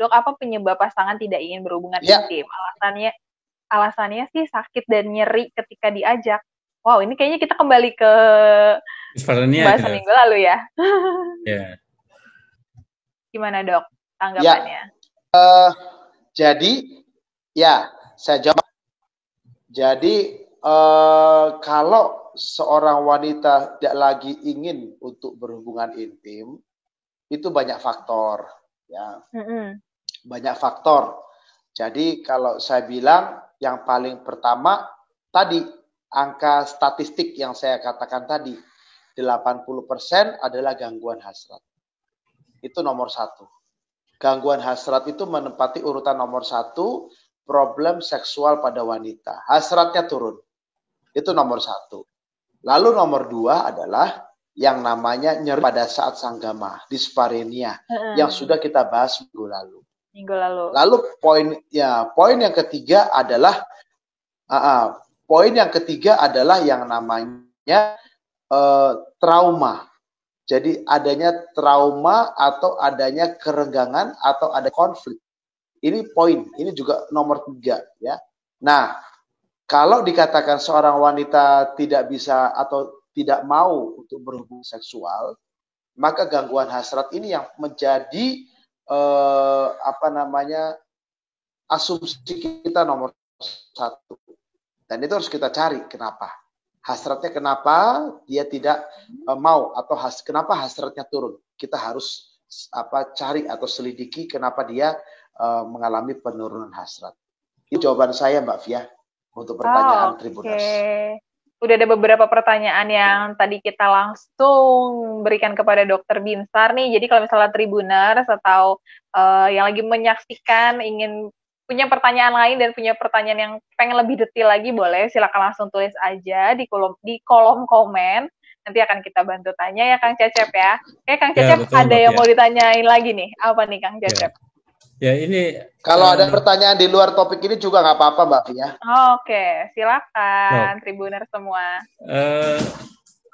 Dok, apa penyebab pasangan tidak ingin berhubungan Ya, intim? Alasannya sih sakit dan nyeri ketika diajak. Wow, ini kayaknya kita kembali ke Disparenia pembahasan gitu. minggu lalu ya. Ya. Gimana dok ya. tanggapannya? Jadi, ya, saya jawab. Jadi, kalau seorang wanita tidak lagi ingin untuk berhubungan intim, itu banyak faktor, ya. Banyak faktor. Jadi, kalau saya bilang yang paling pertama tadi angka statistik yang saya katakan tadi, 80% adalah gangguan hasrat. Itu nomor satu. Gangguan hasrat itu menempati urutan nomor satu, problem seksual pada wanita. Hasratnya turun. Itu nomor satu. Lalu nomor dua adalah yang namanya nyeri pada saat sanggama, disparenia, yang sudah kita bahas minggu lalu. Lalu poin yang ketiga adalah yang namanya trauma. Jadi adanya trauma atau adanya kerenggangan atau ada konflik. Ini poin, ini juga nomor 3 ya. Nah, kalau dikatakan seorang wanita tidak bisa atau tidak mau untuk berhubungan seksual, maka gangguan hasrat ini yang menjadi asumsi kita nomor 1. Dan itu harus kita cari kenapa. Hasratnya kenapa dia tidak mau atau kenapa hasratnya turun. Kita harus cari atau selidiki kenapa dia mengalami penurunan hasrat. Itu jawaban saya Mbak Fia untuk pertanyaan Tribuners. Udah ada beberapa pertanyaan yang tadi kita langsung berikan kepada Dokter Binsar nih. Jadi kalau misalnya Tribuners atau yang lagi menyaksikan ingin punya pertanyaan lain dan punya pertanyaan yang pengen lebih detail lagi, boleh silakan langsung tulis aja di kolom komen. Nanti akan kita bantu tanya ya Kang Cecep ya. Kang Cecep betul, ada yang mau ditanyain lagi nih. Apa nih Kang Cecep? Ya ini kalau ada pertanyaan di luar topik ini juga nggak apa-apa Mbak Fia. Oke, silakan Tribuner semua.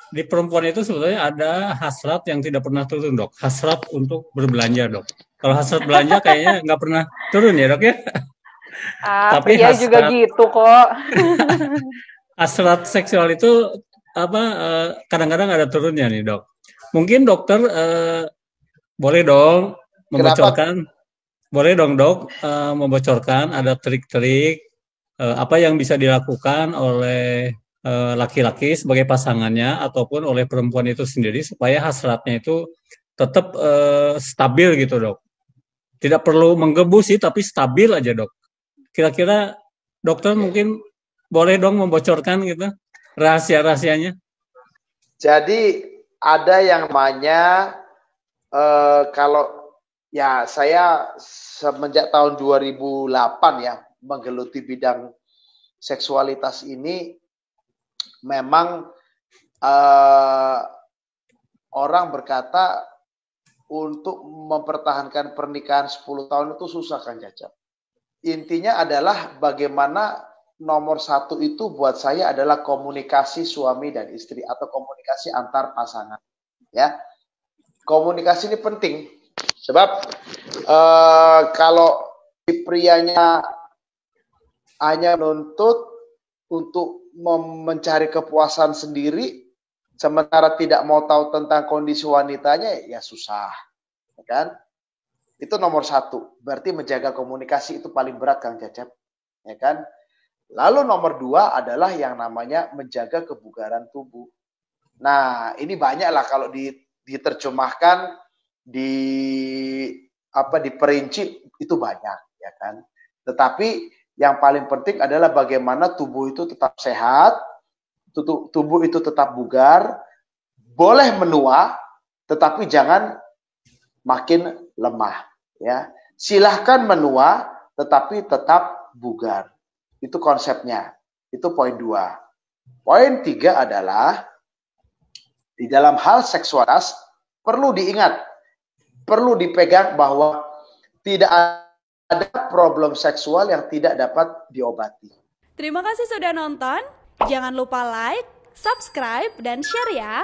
Di perempuan itu sebetulnya ada hasrat yang tidak pernah turun dok. Hasrat untuk berbelanja dok. Kalau hasrat belanja kayaknya nggak pernah turun ya dok ya. Tapi pria hasrat, juga gitu kok. Hasrat seksual itu kadang-kadang ada turunnya nih dok. Mungkin dokter boleh dong membocorkan. Kenapa? Boleh dong dok membocorkan ada trik-trik apa yang bisa dilakukan oleh laki-laki sebagai pasangannya ataupun oleh perempuan itu sendiri supaya hasratnya itu tetap stabil gitu dok. Tidak perlu menggebu sih tapi stabil aja dok. Kira-kira dokter mungkin boleh dong membocorkan gitu rahasia-rahasianya. Jadi ada yang namanya kalau ya saya semenjak tahun 2008 ya menggeluti bidang seksualitas ini, memang orang berkata untuk mempertahankan pernikahan 10 tahun itu susah Kang Cacap. Intinya adalah bagaimana nomor satu itu buat saya adalah komunikasi suami dan istri atau komunikasi antar pasangan. Ya, komunikasi ini penting. Sebab kalau prianya hanya menuntut untuk mencari kepuasan sendiri, sementara tidak mau tahu tentang kondisi wanitanya, ya susah, kan? Itu nomor satu. Berarti menjaga komunikasi itu paling berat, Kang Cecep, ya kan? Lalu nomor dua adalah yang namanya menjaga kebugaran tubuh. Nah, ini banyak lah kalau diterjemahkan, diperinci itu banyak, ya kan? Tetapi yang paling penting adalah bagaimana tubuh itu tetap sehat, tubuh itu tetap bugar, boleh menua, tetapi jangan makin lemah. Ya, silahkan menua, tetapi tetap bugar. Itu konsepnya. Itu poin 2. Poin 3 adalah di dalam hal seksualitas perlu diingat, perlu dipegang bahwa tidak ada problem seksual yang tidak dapat diobati. Terima kasih sudah nonton. Jangan lupa like, subscribe, dan share ya.